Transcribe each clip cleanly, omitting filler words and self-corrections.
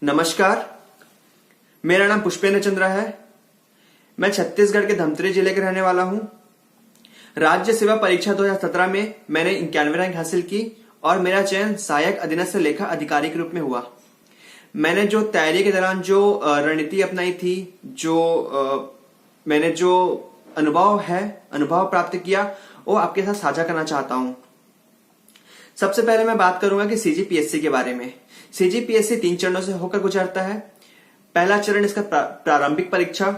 नमस्कार, मेरा नाम पुष्पेंद्र चंद्रा है। मैं छत्तीसगढ़ के धमतरी जिले के रहने वाला हूं। राज्य सेवा परीक्षा 2017 में मैंने 91 रैंक हासिल की और मेरा चयन सहायक अधीनस्थ लेखा अधिकारी के रूप में हुआ। मैंने जो तैयारी के दौरान जो रणनीति अपनाई थी, मैंने जो अनुभव प्राप्त किया, वो आपके साथ साझा करना चाहता हूं। सबसे पहले मैं बात करूंगा कि सीजीपीएससी के बारे में। सीजीपीएससी 3 चरणों से होकर गुजरता है। पहला चरण इसका प्रारंभिक परीक्षा,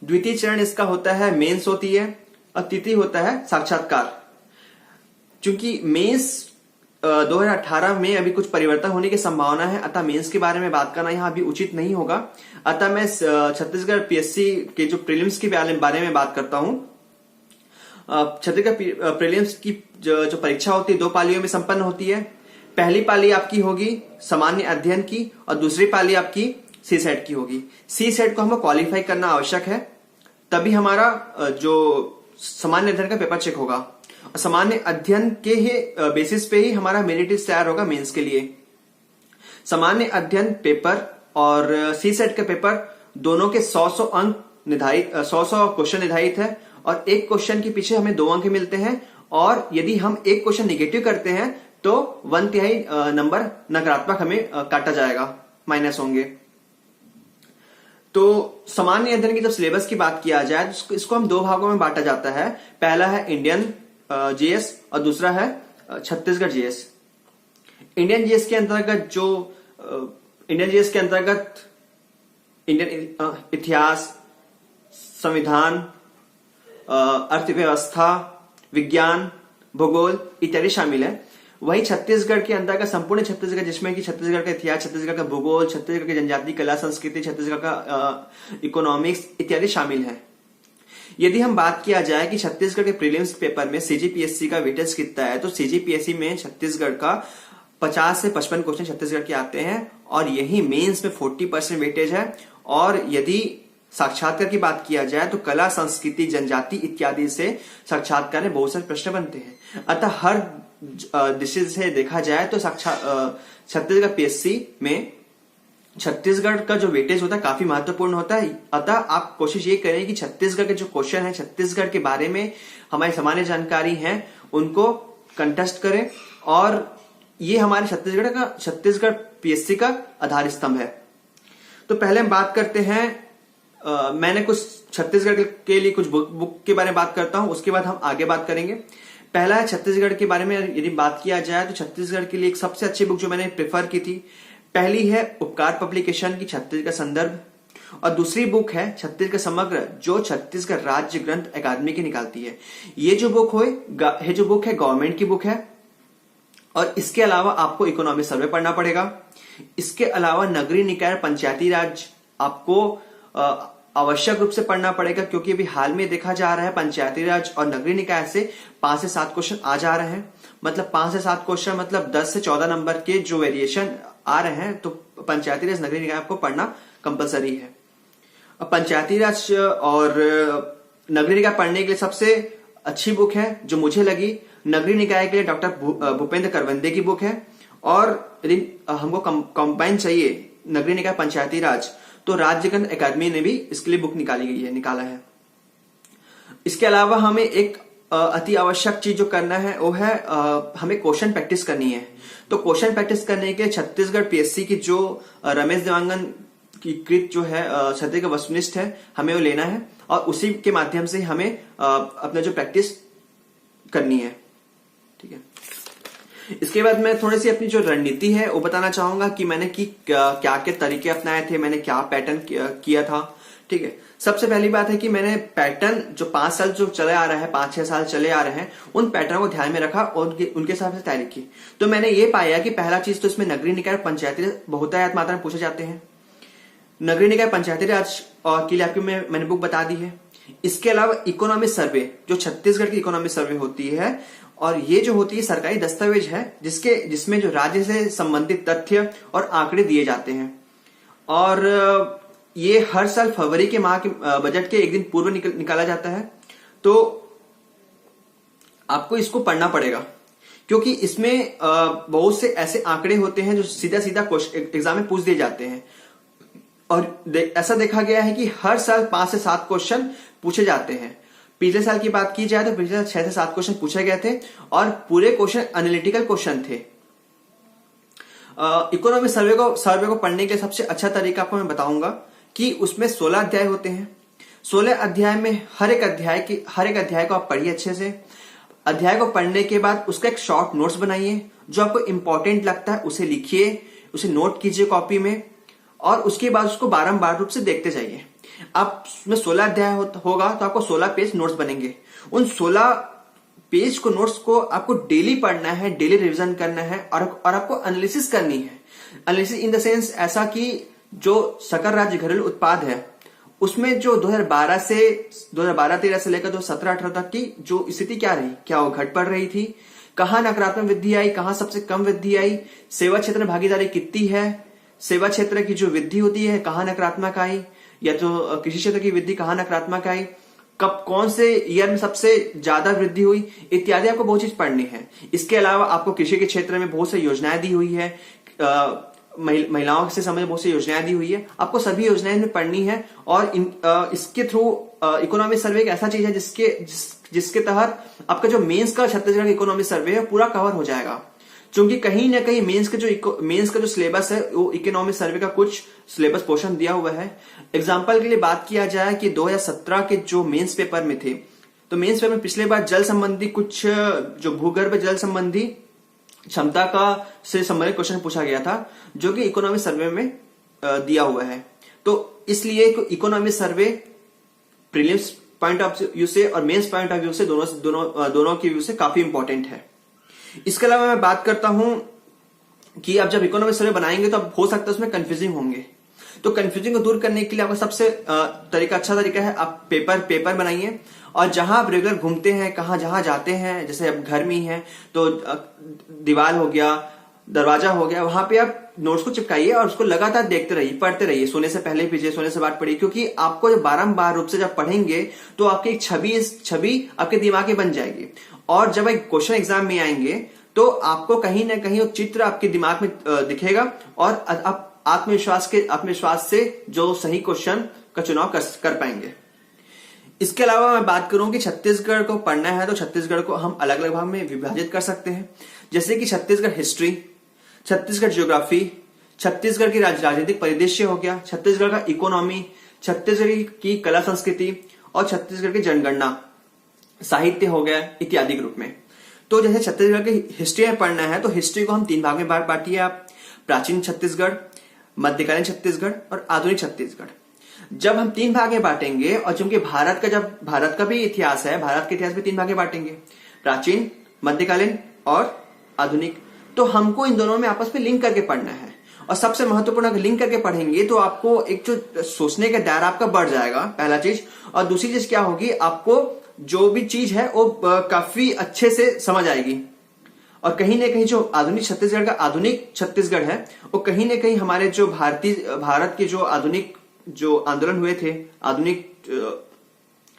द्वितीय चरण इसका होता है मेंस होती है और तृतीय होता है साक्षात्कार। चूंकि मेंस 2018 में अभी कुछ परिवर्तन होने की संभावना है, अतः मेंस के बारे में बात करना यहाँ अभी उचित नहीं होगा। अतः मैं छत्तीसगढ़ पीएससी के जो प्रीलिम्स के बारे में बात करता हूं। छत्तीसगढ़ प्रीलिम्स की जो परीक्षा होती है 2 पालियों में संपन्न होती है। पहली पाली आपकी होगी सामान्य अध्ययन की और दूसरी पाली आपकी सी सेट की होगी। सी सेट को हमको क्वालिफाई करना आवश्यक है, तभी हमारा जो सामान्य अध्ययन का पेपर चेक होगा और सामान्य अध्ययन के ही बेसिस पे ही हमारा मेरिट लिस्ट तैयार होगा मेंस के लिए। सामान्य अध्ययन पेपर और सी सेट का पेपर दोनों के 100 अंक निर्धारित, 100 क्वेश्चन निर्धारित है और एक क्वेश्चन के पीछे हमें 2 अंक मिलते हैं और यदि हम एक क्वेश्चन निगेटिव करते हैं तो 1/3 नंबर नकारात्मक हमें काटा जाएगा, माइनस होंगे। तो सामान्य अध्ययन की जब सिलेबस की बात किया जाए तो इसको हम 2 भागों में बांटा जाता है। पहला है इंडियन जीएस और दूसरा है छत्तीसगढ़ जीएस। इंडियन जीएस के अंतर्गत इंडियन इतिहास, संविधान, अर्थव्यवस्था, विज्ञान, भूगोल इत्यादि शामिल है। वही छत्तीसगढ़ के अंतर्गत संपूर्ण छत्तीसगढ़, जिसमें कि छत्तीसगढ़ का इतिहास, छत्तीसगढ़ का भूगोल, छत्तीसगढ़ की जनजाति कला संस्कृति, छत्तीसगढ़ का इकोनॉमिक्स इत्यादि शामिल है। यदि हम बात किया जाए कि छत्तीसगढ़ के प्रीलिम्स पेपर में सीजीपीएससी का वेटेज कितना है, तो सीजीपीएससी में छत्तीसगढ़ का 50 से 55 क्वेश्चन छत्तीसगढ़ के आते हैं और यही मेंस में 40% वेटेज है। और यदि साक्षात्कार की बात किया जाए तो कला संस्कृति जनजाति इत्यादि से साक्षात्कार में बहुत सारे प्रश्न बनते हैं। अतः हर दृष्टि से देखा जाए तो छत्तीसगढ़ पीएससी में छत्तीसगढ़ का जो वेटेज होता है काफी महत्वपूर्ण होता है। अतः आप कोशिश ये करें कि छत्तीसगढ़ के जो क्वेश्चन है, छत्तीसगढ़ के बारे में हमारी सामान्य जानकारी है, उनको कंटेस्ट करें और ये हमारे छत्तीसगढ़ पीएससी का आधार स्तंभ है। तो पहले हम बात करते हैं, मैंने कुछ छत्तीसगढ़ के लिए कुछ बुक के बारे में बात करता हूं, उसके बाद हम आगे बात करेंगे। पहला है छत्तीसगढ़ के बारे में यदि बात किया जाए तो छत्तीसगढ़ के लिए एक सबसे अच्छी बुक जो मैंने प्रेफर की थी, पहली है उपकार पब्लिकेशन की छत्तीसगढ़ संदर्भ और दूसरी बुक है छत्तीसगढ़ समग्र, जो छत्तीसगढ़ राज्य ग्रंथ अकादमी की निकालती है। ये जो बुक है गवर्नमेंट की बुक है और इसके अलावा आपको इकोनॉमिक सर्वे पढ़ना पड़ेगा। इसके अलावा नगरीय निकाय पंचायती राज आपको आवश्यक रूप से पढ़ना पड़ेगा, क्योंकि अभी हाल में देखा जा रहा है पंचायती राज और नगरीय निकाय से 5 से 7 क्वेश्चन आ जा रहे हैं। मतलब 5 से 7 क्वेश्चन मतलब 10 से 14 नंबर के जो वेरिएशन आ रहे हैं, तो पंचायती राज नगरीय निकाय आपको पढ़ना कंपलसरी है। अब पंचायती राज और नगरीय निकाय पढ़ने के लिए सबसे अच्छी बुक है जो मुझे लगी, नगरीय निकाय के लिए डॉक्टर भूपेंद्र करवंदे की बुक है। और यदि हमको कंबाइन चाहिए नगरीय निकाय पंचायती राज, तो राज्य ग्रंथ अकादमी ने भी इसके लिए बुक निकाला है। इसके अलावा हमें एक अति आवश्यक चीज जो करना है वो है हमें क्वेश्चन प्रैक्टिस करनी है। तो क्वेश्चन प्रैक्टिस करने के लिए छत्तीसगढ़ पीएससी की जो रमेश देवांगन की कृत जो है छत्तीसगढ़ वस्तुनिष्ठ है, हमें वो लेना है और उसी के माध्यम से हमें अपना जो प्रैक्टिस करनी है। ठीक है। इसके बाद मैं थोड़ी सी अपनी जो रणनीति है वो बताना चाहूंगा कि मैंने क्या तरीके अपनाए थे, मैंने क्या पैटर्न किया था। ठीक है। सबसे पहली बात है कि मैंने पैटर्न जो 5 साल जो चले आ रहा है, 5-6 साल चले आ रहे हैं, उन पैटर्न को ध्यान में रखा और उनके हिसाब से तैयारी की। तो मैंने ये पाया कि पहला चीज तो इसमें नगरीय निकाय पंचायती बहुतायत मात्रा में पूछे जाते हैं। नगरीय निकाय पंचायती राज के लिए आपकी मैंने बुक बता दी है। इसके अलावा इकोनॉमिक सर्वे, जो छत्तीसगढ़ की इकोनॉमिक सर्वे होती है, और ये जो होती है सरकारी दस्तावेज है जिसमें जो राज्य से संबंधित तथ्य और आंकड़े दिए जाते हैं। और ये हर साल फरवरी के माह के बजट के एक दिन पूर्व निकाला जाता है। तो आपको इसको पढ़ना पड़ेगा, क्योंकि इसमें बहुत से ऐसे आंकड़े होते हैं जो सीधा सीधा एग्जाम में पूछ दिए जाते हैं। और ऐसा देखा गया है कि हर साल 5 से 7 क्वेश्चन पूछे जाते हैं। पिछले साल की बात की जाए तो पिछले साल 6 से 7 क्वेश्चन पूछे गए थे और पूरे क्वेश्चन एनालिटिकल क्वेश्चन थे। इकोनॉमी सर्वे को पढ़ने के सबसे अच्छा तरीका आपको मैं बताऊंगा कि उसमें 16 अध्याय होते हैं। 16 अध्याय में हर एक अध्याय को आप पढ़िए अच्छे से। अध्याय को पढ़ने के बाद उसका एक शॉर्ट नोट्स बनाइए, जो आपको इंपॉर्टेंट लगता है उसे लिखिए, उसे नोट कीजिए कॉपी में, और उसके बाद उसको बारंबार रूप से देखते जाइए। आप उसमें 16 अध्याय होगा तो आपको 16 पेज नोट्स बनेंगे। उन 16 पेज को नोट्स को आपको डेली पढ़ना है, डेली रिवीजन करना है और आपको एनालिसिस करनी है। एनालिसिस इन द सेंस ऐसा कि जो सकल राज्य घरेलू उत्पाद है उसमें जो 2012-13 से लेकर 2017-18 तक की जो स्थिति क्या रही, क्या वो घट बढ़ रही थी, कहां नकारात्मक वृद्धि आई, कहां सबसे कम वृद्धि आई, सेवा क्षेत्र में भागीदारी कितनी है, सेवा क्षेत्र की जो वृद्धि होती है कहां नकारात्मक आई, या जो कृषि क्षेत्र की वृद्धि कहां नकारात्मक आई, कब कौन से ईयर में सबसे ज्यादा वृद्धि हुई, इत्यादि आपको बहुत चीज पढ़नी है। इसके अलावा आपको कृषि के क्षेत्र में बहुत सी योजनाएं दी हुई है, महिलाओं से संबंधित बहुत सी योजनाएं दी हुई है, आपको सभी योजनाएं में पढ़नी है। और इसके थ्रू इकोनॉमिक सर्वे एक ऐसा चीज है जिसके तहत आपका जो मेंस का छत्तीसगढ़ इकोनॉमिक सर्वे है पूरा कवर हो जाएगा। क्योंकि कहीं ना कहीं मेंस का जो सिलेबस है वो इकोनॉमिक सर्वे का कुछ सिलेबस पोर्शन दिया हुआ है। एग्जाम्पल के लिए बात किया जाए कि 2017 के जो मेंस पेपर में थे, तो मेंस पेपर में पिछले बार जल संबंधी कुछ जो भूगर्भ जल संबंधी क्षमता का से संबंधित क्वेश्चन पूछा गया था, जो कि इकोनॉमिक सर्वे में दिया हुआ है। तो इसलिए economic survey prelims point of view से और मेंस पॉइंट ऑफ व्यू से दोनों की व्यू से काफी इंपॉर्टेंट है। इसके अलावा मैं बात करता हूं कि आप जब इकोनॉमिक सर्वे बनाएंगे तो अब हो सकता है उसमें कंफ्यूजिंग होंगे। तो कंफ्यूजिंग को दूर करने के लिए आपका सबसे अच्छा तरीका है आप पेपर बनाइए, और जहां आप रेगुलर घूमते हैं, जहां जाते हैं, जैसे अब घर में ही है तो दीवार हो गया, दरवाजा हो गया, वहां पे आप नोट्स को चिपकाइए और उसको लगातार देखते रहिए, पढ़ते रहिए। सोने से पहले पीछे, सोने से बाद पढ़िए, क्योंकि आपको जब बारंबार रूप से जब पढ़ेंगे तो आपकी एक छवि आपके दिमाग में बन जाएगी, और जब एक क्वेश्चन एग्जाम में आएंगे तो आपको कहीं ना कहीं वो चित्र आपके दिमाग में दिखेगा और आप आत्मविश्वास से जो सही क्वेश्चन का चुनाव कर पाएंगे। इसके अलावा मैं बात करूं कि छत्तीसगढ़ को पढ़ना है तो छत्तीसगढ़ को हम अलग अलग भाग में विभाजित कर सकते हैं, जैसे कि छत्तीसगढ़ हिस्ट्री, छत्तीसगढ़ ज्योग्राफी, छत्तीसगढ़ की राजनीतिक परिदृश्य हो गया, छत्तीसगढ़ का इकोनॉमी, छत्तीसगढ़ की कला संस्कृति और छत्तीसगढ़ की जनगणना, साहित्य हो गया इत्यादि ग्रुप में। तो जैसे छत्तीसगढ़ की हिस्ट्री में पढ़ना है तो हिस्ट्री को हम 3 भाग में बांटिए आप, प्राचीन छत्तीसगढ़, मध्यकालीन छत्तीसगढ़ और आधुनिक छत्तीसगढ़। जब हम 3 भाग में बांटेंगे, और चूंकि भारत का भी इतिहास है, भारत के इतिहास में 3 भाग में बांटेंगे, प्राचीन, मध्यकालीन और आधुनिक, तो हमको इन दोनों में आपस में लिंक करके पढ़ना है। और सबसे महत्वपूर्ण अगर लिंक करके पढ़ेंगे तो आपको एक जो सोचने का दायरा आपका बढ़ जाएगा, पहला चीज। और दूसरी चीज क्या होगी, आपको जो भी चीज है वो काफी अच्छे से समझ आएगी। और कहीं ना कहीं जो आधुनिक छत्तीसगढ़ है वो कहीं ना कहीं हमारे जो भारत के जो आधुनिक जो आंदोलन हुए थे, आधुनिक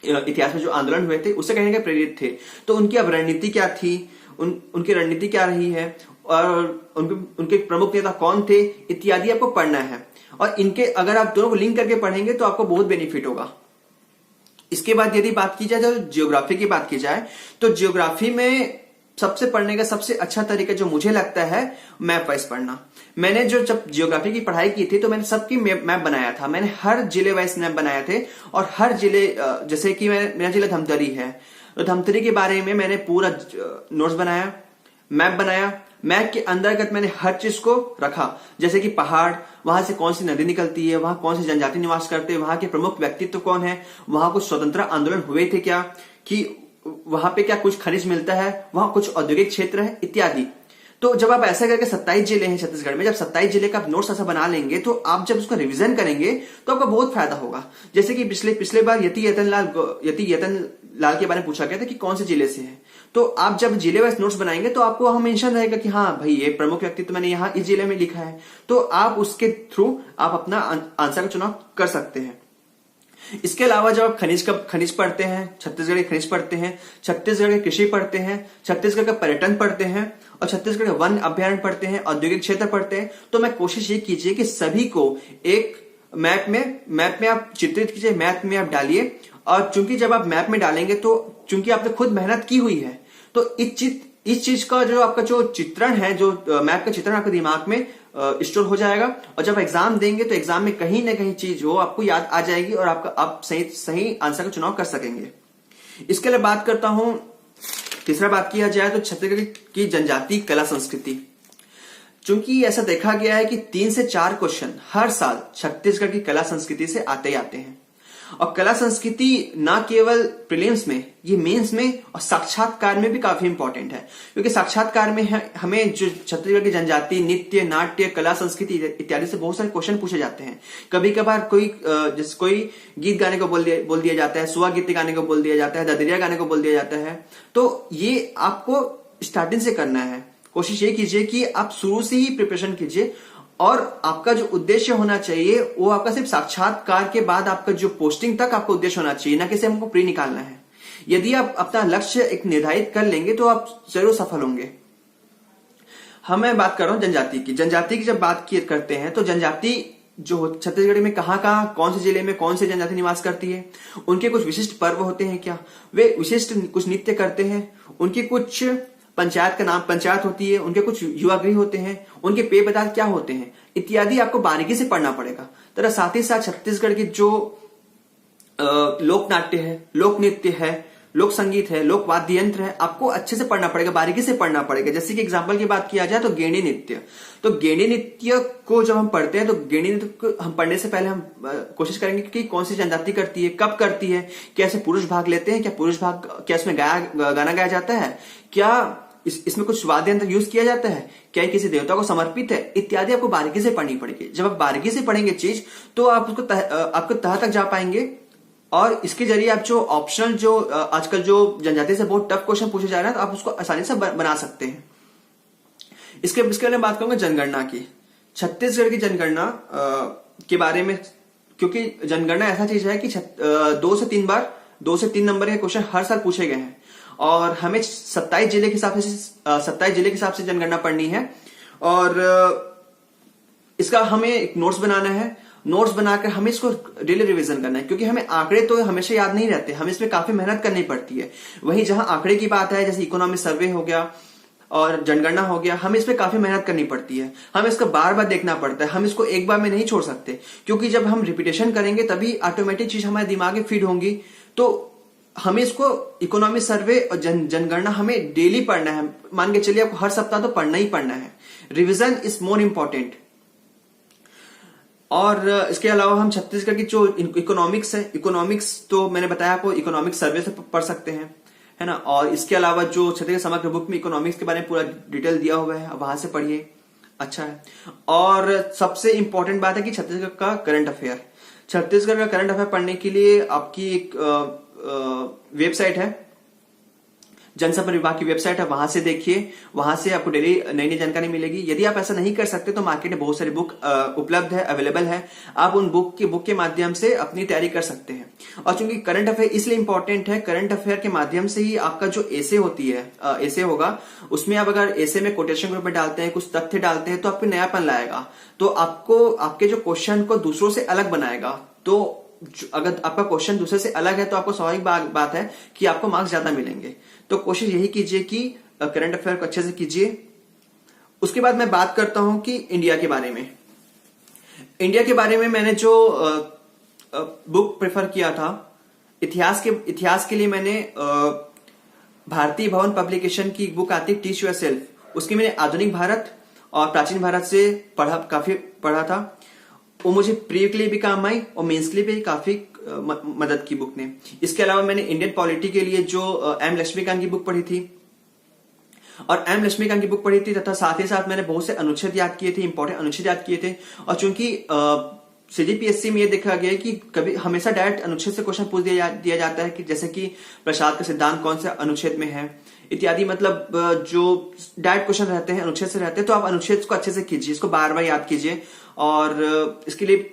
इतिहास में जो आंदोलन हुए थे उससे कहीं ना कहीं प्रेरित थे। तो उनकी अब रणनीति क्या थी, उनकी रणनीति क्या रही है, और उनके प्रमुख नेता कौन थे, इत्यादि आपको पढ़ना है। और इनके अगर आप दोनों को लिंक करके पढ़ेंगे तो आपको बहुत बेनिफिट होगा। इसके बाद यदि बात की जाए तो जियोग्राफी की बात की जाए तो जियोग्राफी में सबसे पढ़ने का सबसे अच्छा तरीका जो मुझे लगता है, मैप वाइज पढ़ना। मैंने जब जियोग्राफी की पढ़ाई की थी तो मैंने सबकी मैप बनाया था, मैंने हर जिले वाइज मैप बनाए थे। और हर जिले, जैसे कि मेरा जिला धमतरी है तो धमतरी के बारे में मैंने पूरा नोट्स बनाया, मैप बनाया। मैप के अंतर्गत मैंने हर चीज को रखा, जैसे कि पहाड़, वहां से कौन सी नदी निकलती है, वहां कौन से जनजाति निवास करते हैं, वहां के प्रमुख व्यक्तित्व कौन है, वहां कुछ स्वतंत्र आंदोलन हुए थे क्या, कि वहां पे क्या कुछ खनिज मिलता है, वहां कुछ औद्योगिक क्षेत्र है इत्यादि। तो जब आप ऐसा करके 27 जिले हैं छत्तीसगढ़ में, जब 27 जिले का आप नोट्स ऐसा बना लेंगे तो आप जब उसको रिवीजन करेंगे तो आपको बहुत फायदा होगा। जैसे कि पिछले बार यति यतन लाल के बारे में पूछा गया था कि कौन से जिले से है, तो आप जब जिले वाइज नोट्स बनाएंगे तो आपको वहां मेंशन रहेगा कि हाँ भाई ये प्रमुख व्यक्तित्व मैंने यहाँ इस जिले में लिखा है, तो आप उसके थ्रू आप अपना आंसर का चुनाव कर सकते हैं। इसके अलावा जब आप खनिज पढ़ते हैं, छत्तीसगढ़ के खनिज पढ़ते हैं, छत्तीसगढ़ के कृषि पढ़ते हैं, छत्तीसगढ़ का पर्यटन पढ़ते हैं और छत्तीसगढ़ के वन अभ्यारण्य पढ़ते हैं, औद्योगिक क्षेत्र पढ़ते हैं, तो मैं कोशिश ये कीजिए कि सभी को एक मैप में आप चित्रित कीजिए, मैप में आप डालिए। और चूंकि जब आप मैप में डालेंगे तो चूंकि आपने खुद मेहनत की हुई है, तो इस चीज का जो आपका जो चित्रण है, जो मैप का चित्रण आपके दिमाग में स्टोर हो जाएगा, और जब एग्जाम देंगे तो एग्जाम में कहीं ना कहीं चीज वो आपको याद आ जाएगी और आप सही आंसर का चुनाव कर सकेंगे। इसके लिए बात करता हूं, तीसरा बात किया जाए तो छत्तीसगढ़ की जनजातीय कला संस्कृति। चूंकि ऐसा देखा गया है कि 3 से 4 क्वेश्चन हर साल छत्तीसगढ़ की कला संस्कृति से आते ही आते हैं। और कला संस्कृति ना केवल प्रीलिम्स में, ये मेंस में और साक्षात्कार में भी काफी इंपॉर्टेंट है, क्योंकि साक्षात्कार में हमें जो छत्तीसगढ़ की जनजाति नृत्य, नाट्य, कला, संस्कृति इत्यादि से बहुत सारे क्वेश्चन पूछे जाते हैं। कभी कभार कोई गीत गाने को बोल दिया जाता है, सुआ गीत गाने को बोल दिया जाता है, ददरिया गाने को बोल दिया जाता है। तो ये आपको स्टार्टिंग से करना है। कोशिश ये कीजिए कि आप शुरू से ही प्रिपरेशन कीजिए, और आपका जो उद्देश्य होना चाहिए वो आपका सिर्फ साक्षात्कार के बाद आपका जो पोस्टिंग तक आपका उद्देश्य होना चाहिए, ना कि सिर्फ हमको प्री निकालना है। यदि आप अपना लक्ष्य एक निर्धारित कर लेंगे तो आप जरूर सफल होंगे। मैं बात कर रहा हूं जनजाति की। जनजाति की जब बात करते हैं तो जनजाति जो छत्तीसगढ़ में कहां कौन से जिले में कौन से जनजाति निवास करती है, उनके कुछ विशिष्ट पर्व होते हैं क्या, वे विशिष्ट कुछ नृत्य करते हैं, उनके कुछ पंचायत का नाम पंचायत होती है, उनके कुछ युवा गृह होते हैं, उनके पेय पदार्थ क्या होते हैं इत्यादि आपको बारीकी से पढ़ना पड़ेगा। तरह साथ ही साथ छत्तीसगढ़ की जो लोक नाट्य है, लोक नृत्य है, लोक संगीत है, लोक वाद्य यंत्र है, आपको अच्छे से पढ़ना पड़ेगा, बारीकी से पढ़ना पड़ेगा। जैसे कि एग्जांपल की बात किया जाए तो गेंडी नृत्य। तो गेंडी नृत्य को जब हम पढ़ते हैं तो गेंडी नृत्य को हम पढ़ने से पहले हम कोशिश करेंगे कि कौन सी जनजाति करती है, कब करती है, क्या इसमें पुरुष भाग लेते हैं, क्या इसमें गाना गाया जाता है, क्या इसमें कुछ वाद्य यंत्र यूज किया जाता है, क्या किसी देवता को समर्पित है, इत्यादि आपको बारीकी से पढ़नी पड़ेगी। जब आप बारीकी से पढ़ेंगे चीज तो आप उसको आपको तह तक जा पाएंगे, और इसके जरिए आप जो ऑप्शनल जो आजकल जो जनजाति से बहुत टफ क्वेश्चन पूछे जा रहे हैं तो आप उसको आसानी से बना सकते हैं। इसके बारे में बात करूंगा जनगणना की। छत्तीसगढ़ की जनगणना के बारे में, क्योंकि जनगणना ऐसा चीज है कि 2 से 3 नंबर के क्वेश्चन हर साल पूछे गए हैं, और हमें 27 जिले के हिसाब से जनगणना पढ़नी है। और इसका हमें एक नोट्स बनाना है, नोट्स बनाकर हमें इसको डेली रिवीजन करना है, क्योंकि हमें आंकड़े तो हमेशा याद नहीं रहते, हमें इसमें काफी मेहनत करनी पड़ती है। वहीं जहां आंकड़े की बात है, जैसे इकोनॉमिक सर्वे हो गया और जनगणना हो गया, हमें इसमें काफी मेहनत करनी पड़ती है, हमें इसको बार बार देखना पड़ता है, हम इसको एक बार में नहीं छोड़ सकते, क्योंकि जब हम रिपीटेशन करेंगे तभी ऑटोमेटिक चीज हमारे दिमाग में फीड होंगी। तो हमें इसको इकोनॉमिक सर्वे और जनगणना हमें डेली पढ़ना है। मान के चलिए आपको हर सप्ताह तो पढ़ना ही पढ़ना है। Revision is more important. और इसके अलावा हम छत्तीसगढ़ की जो इकोनॉमिक्स है, इकोनॉमिक्स तो मैंने बताया आपको, इकोनॉमिक सर्वे से पढ़ सकते हैं, है ना। और इसके अलावा जो छत्तीसगढ़ समग्र बुक में इकोनॉमिक्स के बारे में पूरा डिटेल दिया हुआ है, वहां से पढ़िए, अच्छा है। और सबसे इंपॉर्टेंट बात है कि छत्तीसगढ़ का करंट अफेयर, छत्तीसगढ़ का करंट अफेयर पढ़ने के लिए आपकी एक वेबसाइट है, जनसंपर्क विभाग की वेबसाइट है, वहां से देखिए, वहां से आपको डेली नई नई जानकारी मिलेगी। यदि आप ऐसा नहीं कर सकते तो मार्केट में बहुत सारी बुक उपलब्ध है, अवेलेबल है, आप उन बुक के माध्यम से अपनी तैयारी कर सकते हैं। और चूंकि करंट अफेयर इसलिए इंपॉर्टेंट है, करंट अफेयर के माध्यम से ही आपका जो एसे होती है, एसे होगा, उसमें आप अगर एसे में कोटेशन ग्रुप में डालते हैं, कुछ तथ्य डालते हैं, तो आपको नयापन लाएगा, तो आपको आपके जो क्वेश्चन को दूसरों से अलग बनाएगा। तो अगर आपका क्वेश्चन दूसरे से अलग है तो आपको स्वाभाविक बात है कि आपको मार्क्स ज्यादा मिलेंगे। तो कोशिश यही कीजिए कि करंट अफेयर को अच्छे से कीजिए। उसके बाद मैं बात करता हूं कि इंडिया के बारे में। इंडिया के बारे में मैंने जो बुक प्रेफर किया था, इतिहास के लिए मैंने भारतीय भवन पब्लिकेशन की बुक आती टीच योरसेल्फ, उसकी मैंने आधुनिक भारत और प्राचीन भारत से काफी पढ़ा था। वो मुझे प्री के लिए भी काम आई और मेंस के लिए भी काफी मदद की बुक ने। इसके अलावा मैंने इंडियन पॉलिटी के लिए जो एम लक्ष्मीकांत की बुक पढ़ी थी, और एम लक्ष्मीकांत की बुक पढ़ी थी, तथा साथ ही साथ मैंने बहुत से अनुच्छेद याद किए थे, इंपॉर्टेंट अनुच्छेद याद किए थे। और चूंकि सीजीपीएससी में ये देखा गया कि कभी हमेशा डायरेक्ट अनुच्छेद से क्वेश्चन पूछ दिया जाता है, कि जैसे कि प्रसाद का सिद्धांत कौन से अनुच्छेद में है इत्यादि, मतलब जो डायरेक्ट क्वेश्चन रहते हैं अनुच्छेद से रहते हैं, तो आप अनुच्छेद को अच्छे से कीजिए, इसको बार बार याद कीजिए। और इसके लिए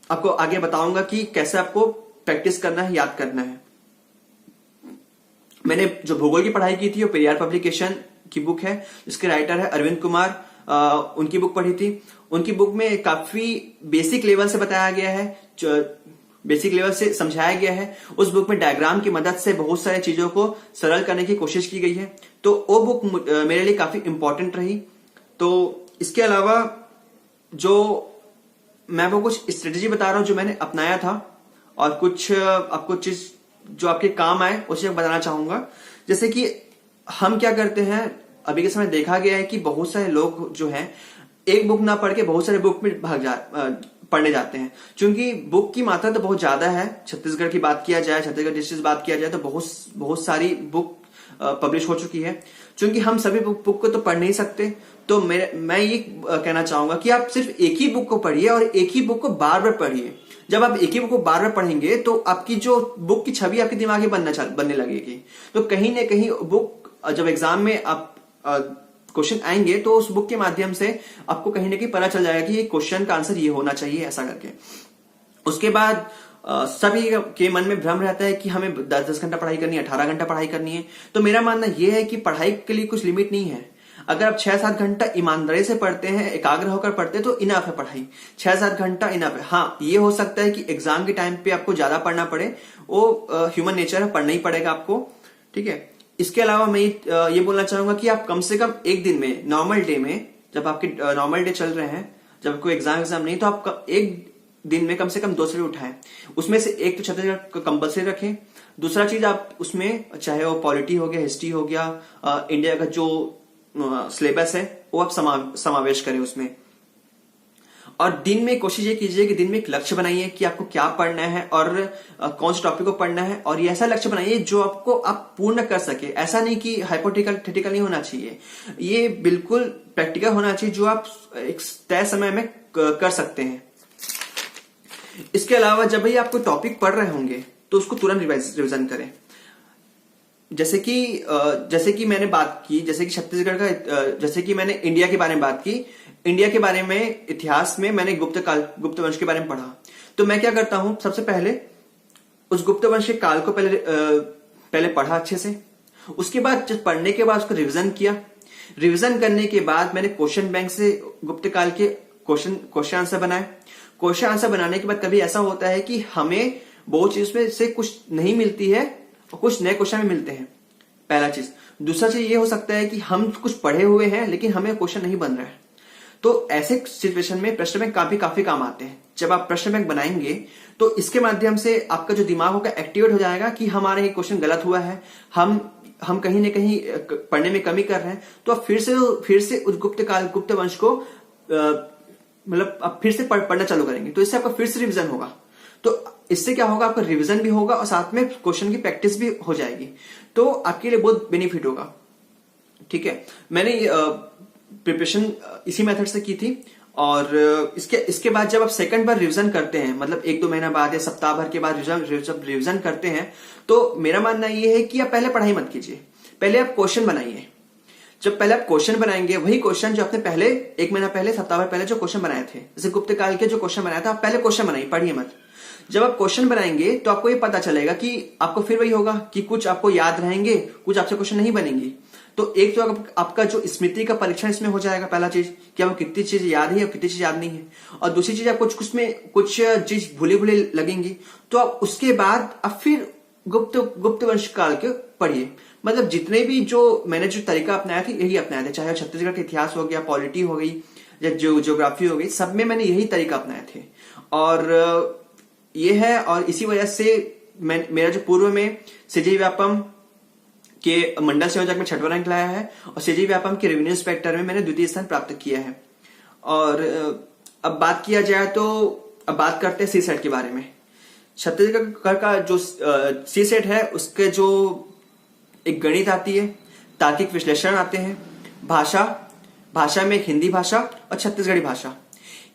आपको आगे बताऊंगा कि कैसे आपको प्रैक्टिस करना है, याद करना है। मैंने जो भूगोल की पढ़ाई की थी वो पेरियार पब्लिकेशन की बुक है, जिसके राइटर है अरविंद कुमार। उनकी बुक पढ़ी थी। उनकी बुक में काफी बेसिक लेवल से बताया गया है, बेसिक लेवल से समझाया गया है। उस बुक में डायग्राम की मदद से बहुत सारी चीजों को सरल करने की कोशिश की गई है। तो वो बुक मेरे लिए काफी इंपॉर्टेंट रही। तो इसके अलावा जो मैं वो कुछ स्ट्रेटेजी बता रहा हूं जो मैंने अपनाया था, और कुछ आपको चीज जो आपके काम आए उसे बताना चाहूंगा। जैसे कि हम क्या करते हैं, अभी के समय देखा गया है कि बहुत सारे लोग जो हैं एक बुक ना पढ़ के बहुत सारे बुक में पढ़ने जाते हैं। क्योंकि बुक की मात्रा तो बहुत ज्यादा है। छत्तीसगढ़ की बात किया जाए, छत्तीसगढ़ डिस्ट्रिक्ट बात किया जाए तो बहुत सारी बुक पब्लिश हो चुकी है। क्योंकि हम सभी बुक को तो पढ़ नहीं सकते, तो मैं ये कहना चाहूंगा कि आप सिर्फ एक ही बुक को पढ़िए और एक ही बुक को बार बार पढ़िए। जब आप एक ही बुक को बार बार पढ़ेंगे तो आपकी जो बुक की छवि आपके दिमाग में बनने लगेगी। तो कहीं ना कहीं बुक जब एग्जाम में आप क्वेश्चन आएंगे तो उस बुक के माध्यम से आपको कहीं ना कहीं पता चल जाएगा कि ये क्वेश्चन का आंसर ये होना चाहिए, ऐसा करके। उसके बाद सभी के मन में भ्रम रहता है कि हमें 10-10 घंटा पढ़ाई करनी है, 18 घंटा पढ़ाई करनी है। तो मेरा मानना यह है कि पढ़ाई के लिए कुछ लिमिट नहीं है। अगर आप 6-7 घंटा ईमानदारी से पढ़ते हैं, एकाग्र होकर पढ़ते हैं, तो इनफ है पढ़ाई। 6-7 घंटा इनफ है। हाँ, ये हो सकता है कि एग्जाम के टाइम पे आपको ज्यादा पढ़ना पड़े, वो ह्यूमन नेचर है, पढ़ना ही पड़ेगा आपको, ठीक है। इसके अलावा मैं ये बोलना चाहूंगा कि आप कम से कम एक दिन में, नॉर्मल डे में, जब आपके नॉर्मल डे चल रहे हैं, जब कोई एग्जाम नहीं, तो आप एक दिन में कम से कम 2 से उठाएं। उसमें से एक तो छत्तीसगढ़ कंपल्सरी रखें। दूसरा चीज आप उसमें, चाहे वो पॉलिटी हो गया, हिस्ट्री हो गया, इंडिया का जो सिलेबस है वो आप समावेश करें उसमें। और दिन में कोशिश ये कीजिए कि दिन में एक लक्ष्य बनाइए कि आपको क्या पढ़ना है और कौन से टॉपिक को पढ़ना है, और ये ऐसा लक्ष्य बनाइए जो आपको आप पूर्ण कर सके। ऐसा नहीं कि हाइपोथेटिकल नहीं होना चाहिए, ये बिल्कुल प्रैक्टिकल होना चाहिए जो आप एक तय समय में कर सकते हैं। इसके अलावा जब भी आप कोई टॉपिक पढ़ रहे होंगे तो उसको तुरंत रिवीजन करें। जैसे कि मैंने बात की, जैसे कि छत्तीसगढ़ का, जैसे कि मैंने इंडिया के बारे में बात की, इंडिया के बारे में, इतिहास में मैंने गुप्त वंश के बारे में पढ़ा। तो मैं क्या करता हूं, सबसे पहले उस गुप्त वंश के काल को पहले पढ़ा अच्छे से। उसके बाद जब पढ़ने के बाद उसको रिवीजन किया। रिवीजन करने के बाद मैंने क्वेश्चन बैंक से गुप्त काल के क्वेश्चन आंसर बनाए। क्वेश्चन आंसर बनाने के बाद कभी ऐसा होता है कि हमें बहुत चीज में से कुछ नहीं मिलती है और कुछ नए क्वेश्चन में मिलते हैं, पहला चीज। दूसरा चीज ये हो सकता है कि हम कुछ पढ़े हुए हैं लेकिन हमें क्वेश्चन नहीं बन रहा है। तो ऐसे सिचुएशन में प्रश्न बैंक काफी काम आते हैं। जब आप प्रश्न बैंक बनाएंगे तो इसके माध्यम से आपका जो दिमाग होगा एक्टिवेट हो जाएगा कि हमारा ये क्वेश्चन गलत हुआ है, हम कहीं ना कहीं पढ़ने में कमी कर रहे हैं। तो आप फिर से उस गुप्त वंश को मतलब आप फिर से पढ़ना चालू करेंगे, तो इससे आपका फिर से रिवीजन होगा। तो इससे क्या होगा, आपका रिवीजन भी होगा और साथ में क्वेश्चन की प्रैक्टिस भी हो जाएगी। तो आपके लिए बहुत बेनिफिट होगा, ठीक है। मैंने प्रिपरेशन इसी मेथड से की थी। और इसके बाद जब आप सेकंड बार रिवीजन करते हैं, मतलब 1-2 महीना बाद या सप्ताह भर के बाद जब रिवीजन करते हैं, तो मेरा मानना यह है कि आप पहले पढ़ाई मत कीजिए, पहले आप क्वेश्चन बनाइए। जब पहले आप क्वेश्चन बनाएंगे, वही क्वेश्चन जो आपने पहले 1 महीना पहले, सप्ताह भर पहले जो क्वेश्चन बनाए थे, जैसे गुप्त काल के जो क्वेश्चन बनाया था, आप पहले क्वेश्चन बनाइए, पढ़िए मत। जब आप क्वेश्चन बनाएंगे तो आपको ये पता चलेगा कि आपको फिर वही होगा कि कुछ आपको याद रहेंगे, कुछ आपसे क्वेश्चन नहीं बनेंगी। तो एक तो आपका जो स्मृति का परीक्षण इसमें हो जाएगा, पहला चीज कि आपको कितनी चीज याद है और कितनी चीज याद नहीं है। और दूसरी चीज, आपको कुछ चीज भूली लगेंगी, तो आप उसके बाद आप फिर गुप्त वंश काल के पढ़िए। मतलब जितने भी जो मैंने जो तरीका अपनाया था, यही अपनाया था। चाहे छत्तीसगढ़ का इतिहास हो गया, पॉलिटी हो गई या ज्योग्राफी हो गई, सब में मैंने यही तरीका अपनाए थे। और ये है, और इसी वजह से मेरा जो पूर्व में सीजी व्यापम के मंडल संयोजक में 6वां रैंक लाया है और सीजी व्यापम के रेवेन्यू इंस्पेक्टर में मैंने 2य स्थान प्राप्त किया है। और अब बात किया जाए तो अब बात करते हैं सीसेट के बारे में। छत्तीसगढ़ का जो सीसेट है, उसके जो एक गणित आती है, तार्किक विश्लेषण आते हैं, भाषा में हिंदी भाषा और छत्तीसगढ़ी भाषा।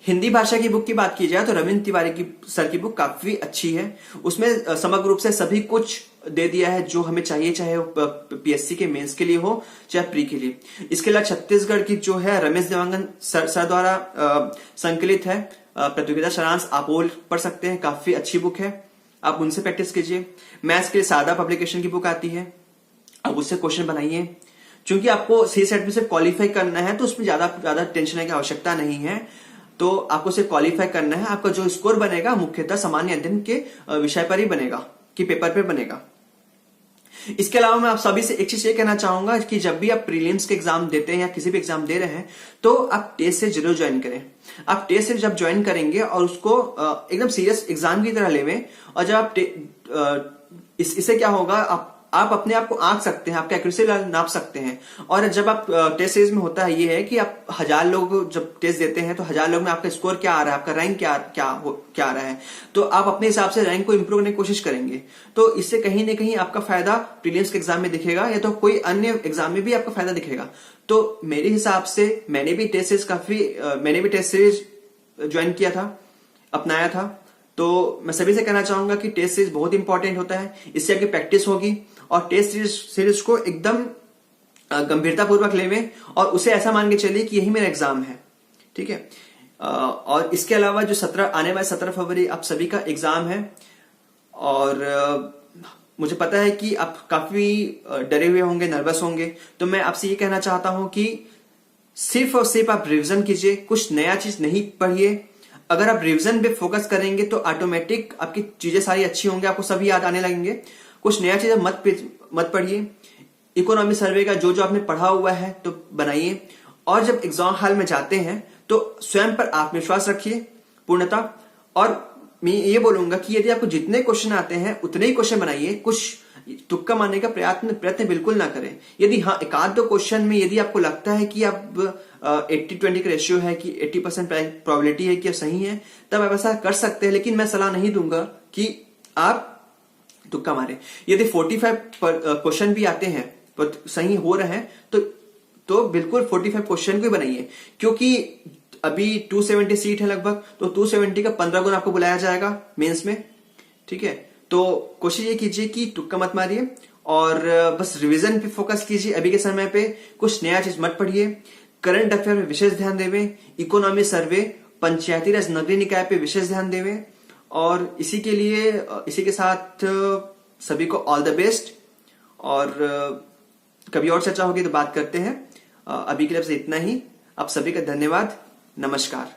हिंदी भाषा की बुक की बात की जाए तो रविंद्र तिवारी की सर की बुक काफी अच्छी है। उसमें समग्र रूप से सभी कुछ दे दिया है जो हमें चाहिए, चाहे वो पीएससी के मेंस के लिए हो चाहे प्री के लिए। इसके अलावा छत्तीसगढ़ की जो है रमेश देवांगन सर द्वारा संकलित है प्रतियोगिता सारांश, आप वो पढ़ सकते हैं, काफी अच्छी बुक है, आप उनसे प्रैक्टिस कीजिए। मैथ्स के लिए सादा पब्लिकेशन की बुक आती है, अब उससे क्वेश्चन बनाइए। क्योंकि आपको सी सेट में सिर्फ क्वालिफाई करना है, तो उसमें ज्यादा टेंशन की आवश्यकता नहीं है। तो आपको सिर्फ क्वालिफाई करना है, आपका जो स्कोर बनेगा मुख्यतः सामान्य अध्ययन के विषय पर ही बनेगा, कि पेपर पे बनेगा। इसके अलावा मैं आप सभी से एक चीज ये कहना चाहूंगा कि जब भी आप प्रीलिम्स के एग्जाम देते हैं या किसी भी एग्जाम दे रहे हैं, तो आप टेस्ट सीरीज जरूर ज्वाइन करें। आप टेस्ट सीरीज जब ज्वाइन करेंगे और उसको एकदम सीरियस एग्जाम की तरह लेवें, और जब आप इससे क्या होगा, आप अपने आप को आंक सकते हैं, आपका एक्यूरेसी नाप सकते हैं। और जब आप टेस्ट सीरीज में होता है ये है कि आप 1000 लोग जब टेस्ट देते हैं, तो 1000 लोग में आपका स्कोर क्या आ रहा है, आपका रैंक क्या आ रहा है, तो आप अपने हिसाब से रैंक को इंप्रूव करने की कोशिश करेंगे। तो इससे कहीं ना कहीं आपका फायदा प्रीलिम्स के एग्जाम में दिखेगा, या तो कोई अन्य एग्जाम में भी आपका फायदा दिखेगा। तो मेरे हिसाब से मैंने भी टेस्ट सीरीज ज्वाइन किया था, अपनाया था। तो मैं सभी से कहना चाहूंगा कि टेस्ट सीरीज बहुत इंपॉर्टेंट होता है, इससे आपकी प्रैक्टिस होगी, और टेस्ट सीरीज को एकदम गंभीरता पूर्वक लेवें, और उसे ऐसा मान के चलिए कि यही मेरा एग्जाम है, ठीक है। और इसके अलावा जो आने वाले 17 फरवरी आप सभी का एग्जाम है, और मुझे पता है कि आप काफी डरे हुए होंगे, नर्वस होंगे। तो मैं आपसे ये कहना चाहता हूं कि सिर्फ और सिर्फ आप रिविजन कीजिए, कुछ नया चीज नहीं पढ़िए। अगर आप रिवीजन पे फोकस करेंगे तो ऑटोमेटिक आपकी चीजें सारी अच्छी होंगी, आपको सभी याद आने लगेंगे। कुछ नया चीजें मत पढ़िए। इकोनॉमी सर्वे का जो आपने पढ़ा हुआ है तो बनाइए, और जब एग्जाम हॉल में जाते हैं तो स्वयं पर आत्मविश्वास रखिए पूर्णतः। और मैं ये बोलूंगा कि यदि आपको जितने क्वेश्चन आते हैं उतने ही क्वेश्चन बनाइए, कुछ तुक्का मारने का प्रयत्न बिल्कुल ना करें। यदि हाँ एकाध दो क्वेश्चन में यदि आपको लगता है कि आप 80-20 का रेशियो है, कि 80% प्रोबेबिलिटी है कि आप सही है, तब आप ऐसा कर सकते हैं। लेकिन मैं सलाह नहीं दूंगा कि आप तुक्का मारें। यदि 45 क्वेश्चन भी आते हैं तो सही हो रहे हैं, तो बिल्कुल 45 क्वेश्चन को बनाइए, क्योंकि अभी 270 सीट है लगभग, तो 270 का 15 गुना आपको बुलाया जाएगा मेंस में, ठीक है। तो कोशिश ये कीजिए कि तुक्का मत मारिए, और बस रिवीजन पे फोकस कीजिए। अभी के समय पे कुछ नया चीज मत पढ़िए, करंट अफेयर पे विशेष ध्यान देवें, इकोनॉमी सर्वे, पंचायती राज नगरीय निकाय पे विशेष ध्यान देवें। और इसी के साथ सभी को ऑल द बेस्ट, और कभी और चर्चा होगी तो बात करते हैं। अभी के लिए बस इतना ही। आप सभी का धन्यवाद, नमस्कार।